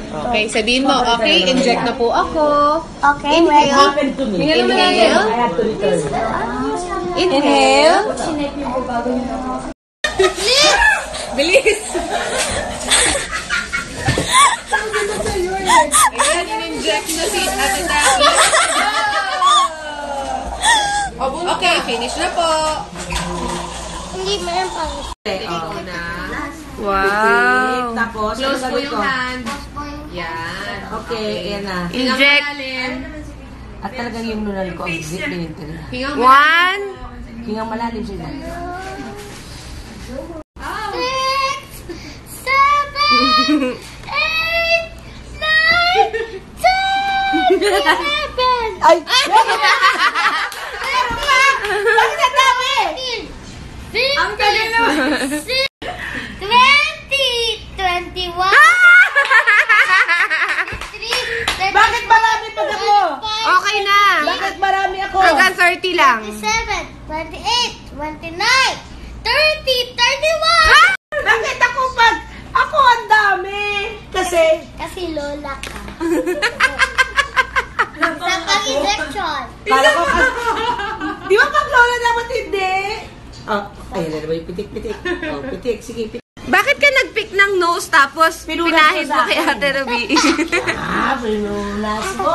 Okay, sabihin mo, okay, inject na po ako. Okay, Inhale. ready? Inhale. Inhale. Bilis! Ayan, in-inject na si Ate Taki. Okay, finish na po. Hindi mo yung pang... Wow! Tapos, Close po yung hand. Yan. Okay, ayan na. Inject. At talagang yung nunal ko ang binintili. Hingang malalim. 1. Hingang malalim siya. 6, 7, 8, 9, 10, 11. Ay! Bakit ang dami? Ang galing naman! 20, 21, 23, Bakit marami pa ako? Okay na. Bakit marami ako? Hanggang 30 lang. 27, 28, 29, 30, 31! Bakit ako pag... Ako ang dami! Kasi... Kasi lola ka. Sa pag-injection. Kala ko ka... Di ba pag lola dapat hindi? Oh, ayun na naman yung pitik-pitik. Oh, pitik. Sige, pitik. Bakit ka nag-pick ng nose tapos Pinunas pinahid mo mo sa kay akin. Ate Ruby? Pinunas mo.